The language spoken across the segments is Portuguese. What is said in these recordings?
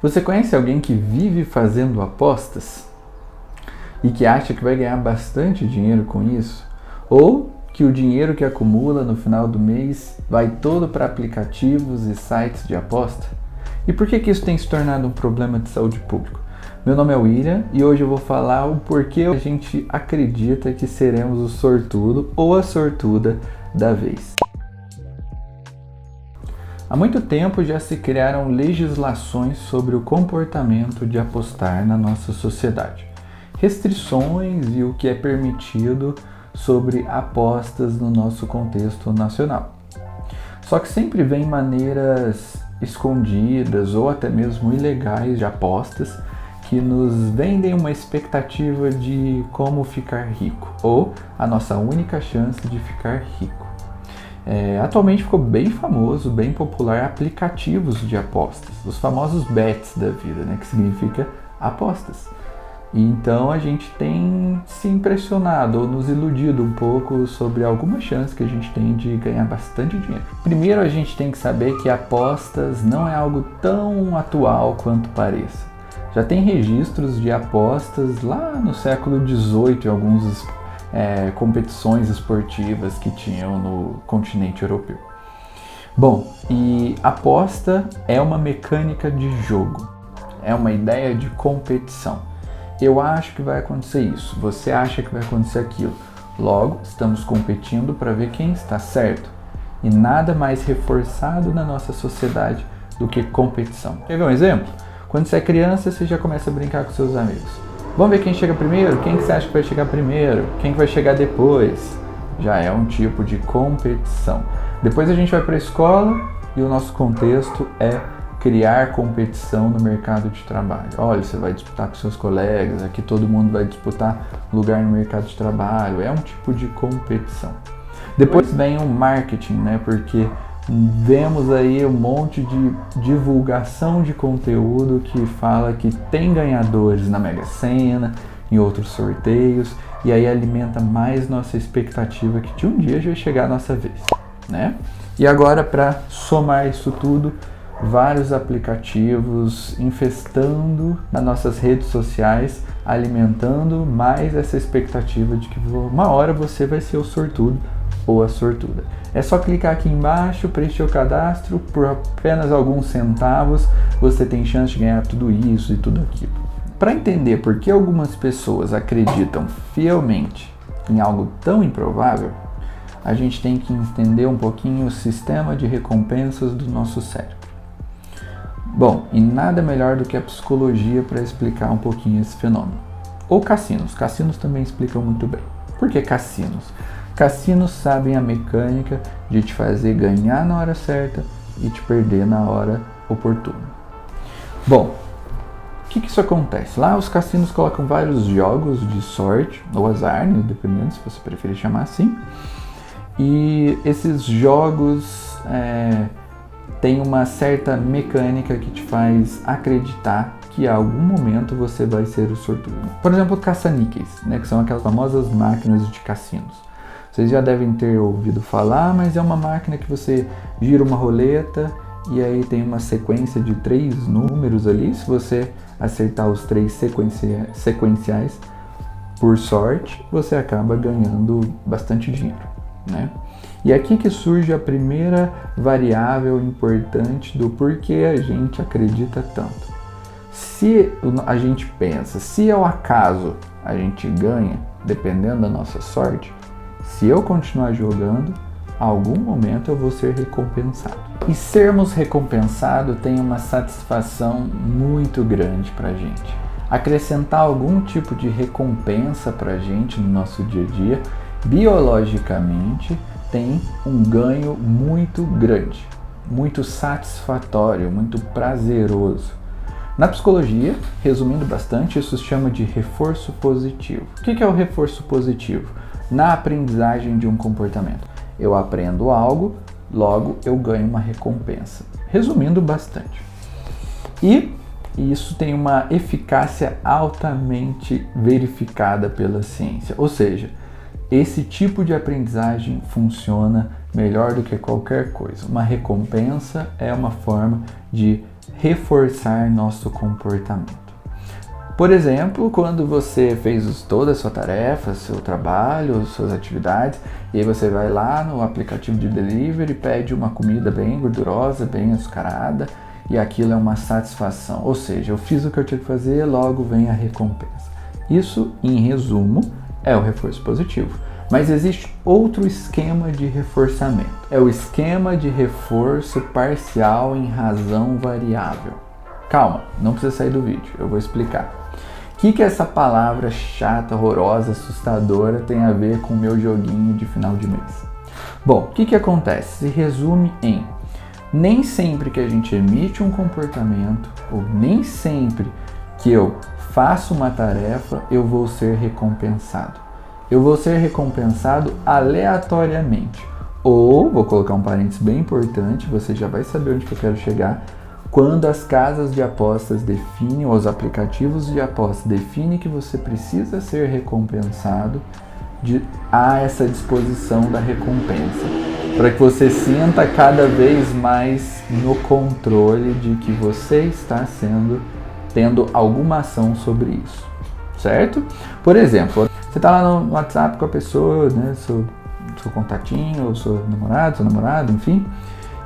Você conhece alguém que vive fazendo apostas e que acha que vai ganhar bastante dinheiro com isso? Ou que o dinheiro que acumula no final do mês vai todo para aplicativos e sites de aposta? E por que isso tem se tornado um problema de saúde pública? Meu nome é William e hoje eu vou falar o porquê a gente acredita que seremos o sortudo ou a sortuda da vez. Há muito tempo já se criaram legislações sobre o comportamento de apostar na nossa sociedade. Restrições e o que é permitido sobre apostas no nosso contexto nacional. Só que sempre vem maneiras escondidas ou até mesmo ilegais de apostas que nos vendem uma expectativa de como ficar rico ou a nossa única chance de ficar rico. Atualmente ficou bem famoso, bem popular aplicativos de apostas, os famosos bets da vida, que significa apostas. E então a gente tem se impressionado ou nos iludido um pouco sobre alguma chance que a gente tem de ganhar bastante dinheiro. Primeiro a gente tem que saber que apostas não é algo tão atual quanto pareça. Já tem registros de apostas lá no século XVIII em algumas competições esportivas que tinham no continente europeu. Bom, e aposta é uma mecânica de jogo, é uma ideia de competição. Eu acho que vai acontecer isso, você acha que vai acontecer aquilo. Logo, estamos competindo para ver quem está certo. E nada mais reforçado na nossa sociedade do que competição. Quer ver um exemplo? Quando você é criança, você já começa a brincar com seus amigos. Vamos ver quem chega primeiro? Quem que você acha que vai chegar primeiro? Quem que vai chegar depois? Já é um tipo de competição. Depois a gente vai para a escola e o nosso contexto é criar competição no mercado de trabalho. Olha, você vai disputar com seus colegas, aqui todo mundo vai disputar lugar no mercado de trabalho. É um tipo de competição. Depois vem o marketing, porque vemos aí um monte de divulgação de conteúdo que fala que tem ganhadores na Mega Sena, em outros sorteios, e aí alimenta mais nossa expectativa que de um dia já vai chegar a nossa vez, E agora, para somar isso tudo, vários aplicativos infestando nas nossas redes sociais, alimentando mais essa expectativa de que uma hora você vai ser o sortudo ou a sortuda. É só clicar aqui embaixo, preencher o cadastro, por apenas alguns centavos você tem chance de ganhar tudo isso e tudo aquilo. Para entender por que algumas pessoas acreditam fielmente em algo tão improvável, a gente tem que entender um pouquinho o sistema de recompensas do nosso cérebro. Bom, e nada melhor do que a psicologia para explicar um pouquinho esse fenômeno. Ou cassinos. Cassinos também explicam muito bem. Por que cassinos? Cassinos sabem a mecânica de te fazer ganhar na hora certa e te perder na hora oportuna. Bom, o que isso acontece? Lá os cassinos colocam vários jogos de sorte, ou azar, dependendo se você preferir chamar assim. E esses jogos têm uma certa mecânica que te faz acreditar que a algum momento você vai ser o sortudo. Por exemplo, caça-níqueis, que são aquelas famosas máquinas de cassinos. Vocês já devem ter ouvido falar, mas é uma máquina que você gira uma roleta e aí tem uma sequência de 3 números ali. Se você acertar os 3 sequenciais, por sorte, você acaba ganhando bastante dinheiro, E é aqui que surge a primeira variável importante do porquê a gente acredita tanto. Se a gente pensa, se ao acaso a gente ganha, dependendo da nossa sorte, se eu continuar jogando, a algum momento eu vou ser recompensado. E sermos recompensados tem uma satisfação muito grande pra gente. Acrescentar algum tipo de recompensa pra gente no nosso dia a dia, biologicamente, tem um ganho muito grande, muito satisfatório, muito prazeroso. Na psicologia, resumindo bastante, isso se chama de reforço positivo. O que é o reforço positivo? Na aprendizagem de um comportamento. Eu aprendo algo, logo eu ganho uma recompensa. Resumindo bastante. E isso tem uma eficácia altamente verificada pela ciência. Ou seja, esse tipo de aprendizagem funciona melhor do que qualquer coisa. Uma recompensa é uma forma de reforçar nosso comportamento. Por exemplo, quando você fez toda a sua tarefa, seu trabalho, suas atividades, e aí você vai lá no aplicativo de delivery, pede uma comida bem gordurosa, bem açucarada, e aquilo é uma satisfação. Ou seja, eu fiz o que eu tinha que fazer, logo vem a recompensa. Isso, em resumo, é o reforço positivo. Mas existe outro esquema de reforçamento. É o esquema de reforço parcial em razão variável. Calma, não precisa sair do vídeo, eu vou explicar. O que essa palavra chata, horrorosa, assustadora tem a ver com o meu joguinho de final de mês? Bom, o que acontece? Se resume em: nem sempre que a gente emite um comportamento, ou nem sempre que eu faço uma tarefa, eu vou ser recompensado. Eu vou ser recompensado aleatoriamente. Ou, vou colocar um parênteses bem importante, você já vai saber onde que eu quero chegar, quando as casas de apostas definem, ou os aplicativos de apostas definem que você precisa ser recompensado, há essa disposição da recompensa, para que você sinta cada vez mais no controle de que você está tendo alguma ação sobre isso, certo? Por exemplo, você está lá no WhatsApp com a pessoa, né, seu contatinho, ou seu namorado, enfim,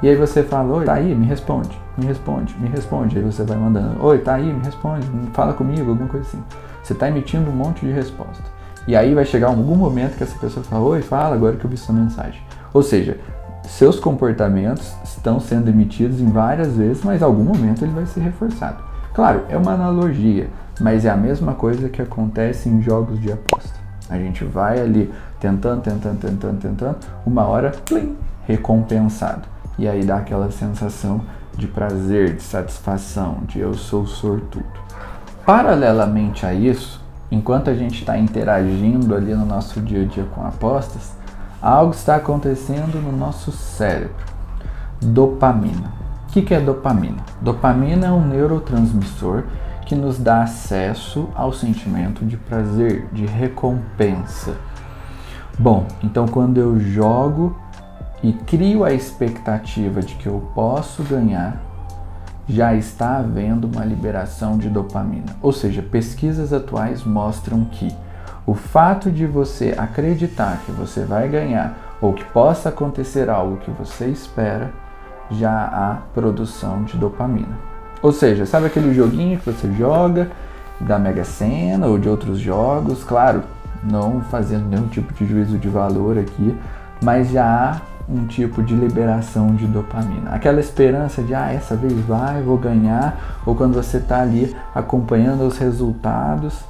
e aí você fala: oi, tá aí? Me responde. Aí você vai mandando: oi, tá aí? Me responde, fala comigo, alguma coisa assim. Você está emitindo um monte de resposta. E aí vai chegar algum momento que essa pessoa fala: oi, fala, agora que eu vi sua mensagem. Ou seja, seus comportamentos estão sendo emitidos em várias vezes, mas em algum momento ele vai ser reforçado. Claro, é uma analogia, mas é a mesma coisa que acontece em jogos de aposta. A gente vai ali tentando, uma hora, plim, recompensado. E aí dá aquela sensação de prazer, de satisfação, de eu sou sortudo. Paralelamente a isso, enquanto a gente está interagindo ali no nosso dia a dia com apostas, algo está acontecendo no nosso cérebro. Dopamina. O que é dopamina? Dopamina é um neurotransmissor que nos dá acesso ao sentimento de prazer, de recompensa. Bom, então quando eu jogo e crio a expectativa de que eu posso ganhar, já está havendo uma liberação de dopamina. Ou seja, pesquisas atuais mostram que o fato de você acreditar que você vai ganhar ou que possa acontecer algo que você espera, já há produção de dopamina. Ou seja, sabe aquele joguinho que você joga da Mega Sena ou de outros jogos? Claro, não fazendo nenhum tipo de juízo de valor aqui, mas já há um tipo de liberação de dopamina. Aquela esperança de, essa vez vou ganhar, ou quando você está ali acompanhando os resultados,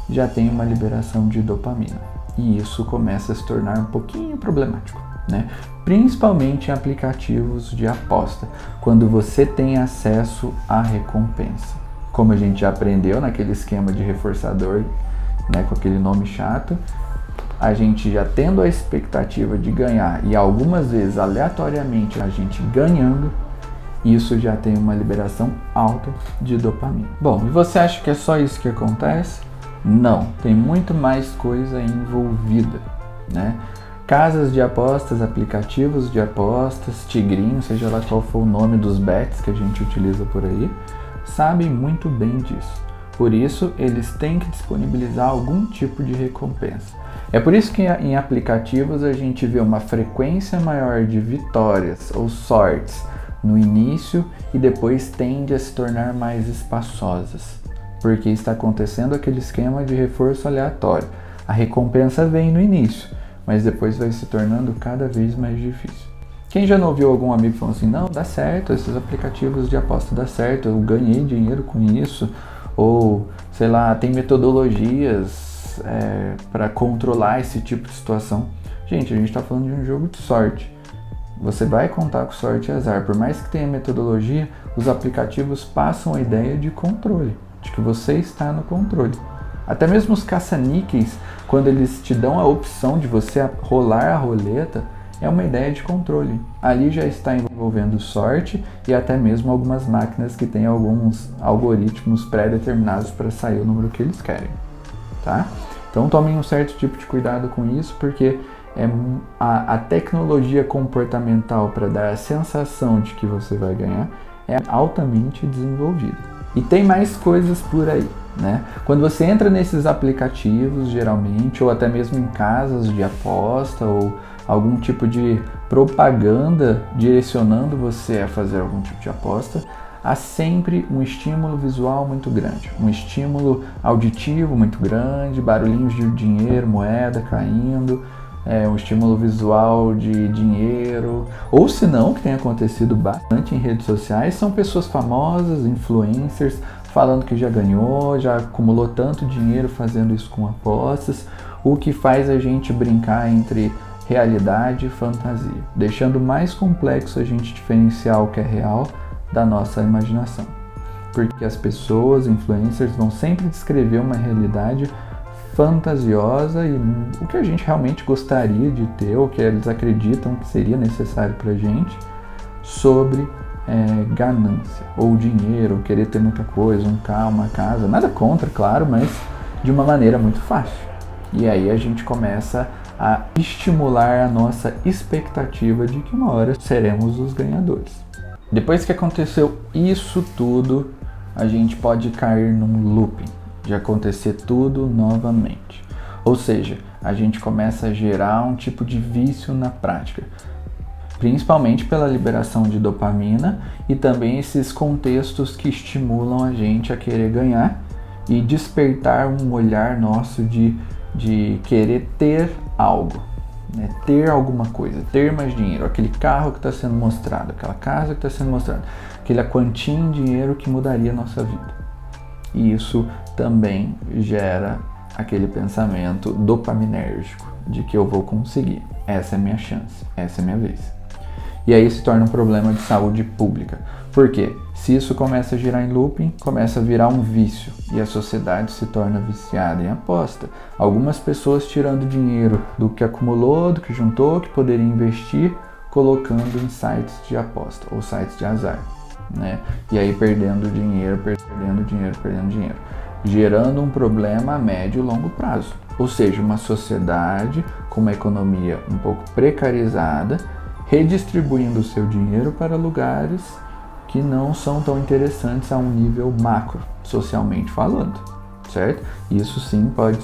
já tem uma liberação de dopamina. E isso começa a se tornar um pouquinho problemático, né? Principalmente em aplicativos de aposta, quando você tem acesso à recompensa. Como a gente já aprendeu naquele esquema de reforçador, né, com aquele nome chato, a gente já tendo a expectativa de ganhar e algumas vezes aleatoriamente a gente ganhando, isso já tem uma liberação alta de dopamina. Bom, e você acha que é só isso que acontece? Não, tem muito mais coisa envolvida, né? Casas de apostas, aplicativos de apostas, tigrinho, seja lá qual for o nome dos bets que a gente utiliza por aí, sabem muito bem disso. Por isso, eles têm que disponibilizar algum tipo de recompensa. É por isso que em aplicativos a gente vê uma frequência maior de vitórias ou sortes no início e depois tende a se tornar mais espaçosas, porque está acontecendo aquele esquema de reforço aleatório. A recompensa vem no início, mas depois vai se tornando cada vez mais difícil. Quem já não ouviu algum amigo falando assim: não, dá certo, esses aplicativos de aposta dá certo, eu ganhei dinheiro com isso, ou sei lá, tem metodologias para controlar esse tipo de situação. Gente, a gente está falando de um jogo de sorte. Você vai contar com sorte e azar. Por mais que tenha metodologia, os aplicativos passam a ideia de controle, de que você está no controle. Até mesmo os caça-níqueis, quando eles te dão a opção de você rolar a roleta, é uma ideia de controle. Ali já está envolvendo sorte e até mesmo algumas máquinas que têm alguns algoritmos pré-determinados para sair o número que eles querem, tá? Então tomem um certo tipo de cuidado com isso, porque a tecnologia comportamental para dar a sensação de que você vai ganhar é altamente desenvolvida. E tem mais coisas por aí, né? Quando você entra nesses aplicativos, geralmente, ou até mesmo em casas de aposta, ou algum tipo de propaganda direcionando você a fazer algum tipo de aposta, há sempre um estímulo visual muito grande, um estímulo auditivo muito grande, barulhinhos de dinheiro, moeda caindo, um estímulo visual de dinheiro, ou se não, que tem acontecido bastante em redes sociais, são pessoas famosas, influencers, falando que já ganhou, já acumulou tanto dinheiro fazendo isso com apostas, o que faz a gente brincar entre realidade e fantasia, deixando mais complexo a gente diferenciar o que é real da nossa imaginação. Porque as pessoas, influencers, vão sempre descrever uma realidade fantasiosa e o que a gente realmente gostaria de ter, ou que eles acreditam que seria necessário pra gente, sobre ganância, ou dinheiro, ou querer ter muita coisa, um carro, uma casa, nada contra, claro, mas de uma maneira muito fácil. E aí a gente começa a estimular a nossa expectativa de que uma hora seremos os ganhadores. Depois que aconteceu isso tudo, a gente pode cair num looping, de acontecer tudo novamente. Ou seja, a gente começa a gerar um tipo de vício na prática, principalmente pela liberação de dopamina e também esses contextos que estimulam a gente a querer ganhar e despertar um olhar nosso de querer ter algo, né? Ter alguma coisa, ter mais dinheiro, aquele carro que está sendo mostrado, aquela casa que está sendo mostrada, aquela quantia em dinheiro que mudaria a nossa vida. E isso também gera aquele pensamento dopaminérgico de que eu vou conseguir, essa é a minha chance, essa é a minha vez. E aí se torna um problema de saúde pública. Por quê? Se isso começa a girar em looping, começa a virar um vício e a sociedade se torna viciada em aposta. Algumas pessoas tirando dinheiro do que acumulou, do que juntou, que poderia investir, colocando em sites de aposta ou sites de azar, né? E aí perdendo dinheiro, gerando um problema a médio e longo prazo. Ou seja, uma sociedade com uma economia um pouco precarizada, redistribuindo o seu dinheiro para lugares que não são tão interessantes a um nível macro, socialmente falando, certo? Isso sim pode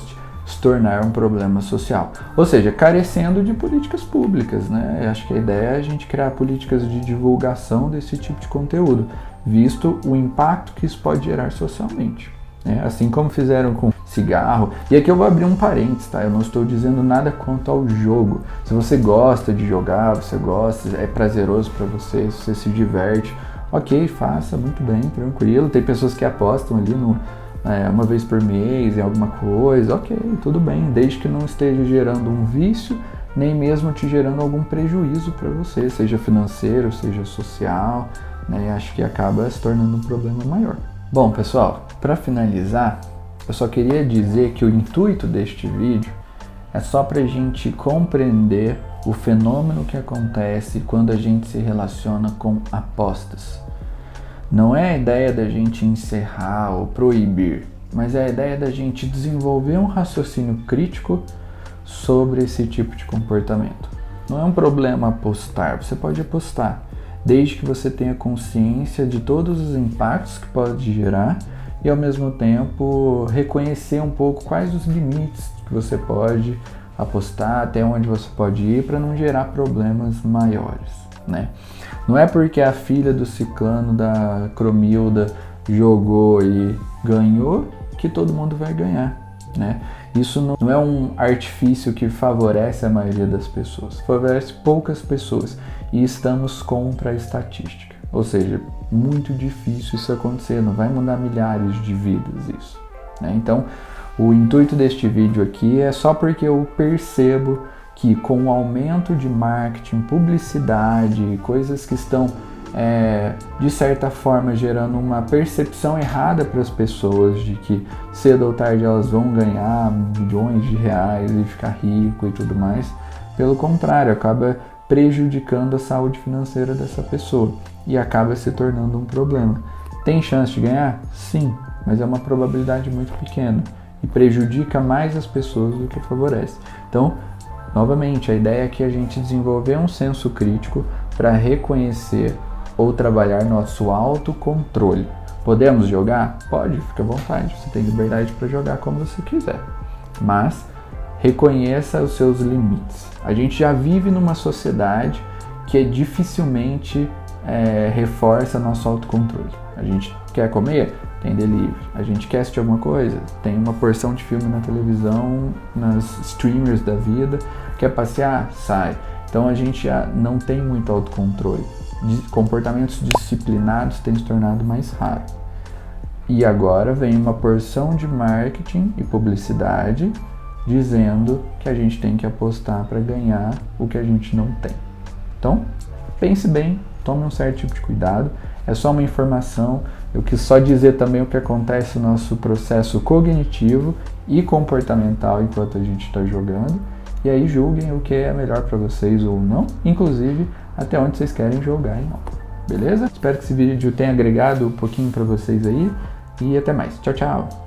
se tornar um problema social. Ou seja, carecendo de políticas públicas, né? Eu acho que a ideia é a gente criar políticas de divulgação desse tipo de conteúdo, visto o impacto que isso pode gerar socialmente, né? Assim como fizeram com cigarro. E aqui eu vou abrir um parênteses, tá? Eu não estou dizendo nada quanto ao jogo. Se você gosta de jogar, você gosta, é prazeroso para você, se você se diverte, ok, faça, muito bem, tranquilo. Tem pessoas que apostam ali uma vez por mês em alguma coisa, ok, tudo bem, desde que não esteja gerando um vício, nem mesmo te gerando algum prejuízo para você, seja financeiro, seja social, né? Acho que acaba se tornando um problema maior. Bom, pessoal, para finalizar, eu só queria dizer que o intuito deste vídeo é só para a gente compreender o fenômeno que acontece quando a gente se relaciona com apostas. Não é a ideia da gente encerrar ou proibir, mas é a ideia da gente desenvolver um raciocínio crítico sobre esse tipo de comportamento. Não é um problema apostar, você pode apostar, desde que você tenha consciência de todos os impactos que pode gerar e ao mesmo tempo reconhecer um pouco quais os limites que você pode apostar, até onde você pode ir para não gerar problemas maiores, né? Não é porque a filha do ciclano da Cromilda jogou e ganhou que todo mundo vai ganhar, né? Isso não é um artifício que favorece a maioria das pessoas, favorece poucas pessoas e estamos contra a estatística. Ou seja, muito difícil isso acontecer, não vai mudar milhares de vidas isso, né? Então, o intuito deste vídeo aqui é só porque eu percebo que com o aumento de marketing, publicidade, coisas que estão, de certa forma, gerando uma percepção errada para as pessoas de que cedo ou tarde elas vão ganhar milhões de reais e ficar rico e tudo mais, pelo contrário, acaba prejudicando a saúde financeira dessa pessoa e acaba se tornando um problema. Tem chance de ganhar? Sim, mas é uma probabilidade muito pequena e prejudica mais as pessoas do que favorece. Então, novamente, a ideia é que a gente desenvolver um senso crítico para reconhecer ou trabalhar nosso autocontrole. Podemos jogar? Pode, fica à vontade. Você tem liberdade para jogar como você quiser. Mas reconheça os seus limites. A gente já vive numa sociedade que dificilmente reforça nosso autocontrole. A gente quer comer? Tem delivery. A gente quer assistir alguma coisa? Tem uma porção de filme na televisão, nas streamers da vida. Quer passear? Sai. Então a gente já não tem muito autocontrole. Comportamentos disciplinados têm se tornado mais raros. E agora vem uma porção de marketing e publicidade dizendo que a gente tem que apostar para ganhar o que a gente não tem. Então, pense bem, tome um certo tipo de cuidado. É só uma informação. Eu quis só dizer também o que acontece no nosso processo cognitivo e comportamental enquanto a gente está jogando. E aí julguem o que é melhor para vocês ou não, inclusive até onde vocês querem jogar e não. Beleza? Espero que esse vídeo tenha agregado um pouquinho para vocês aí e até mais. Tchau, tchau!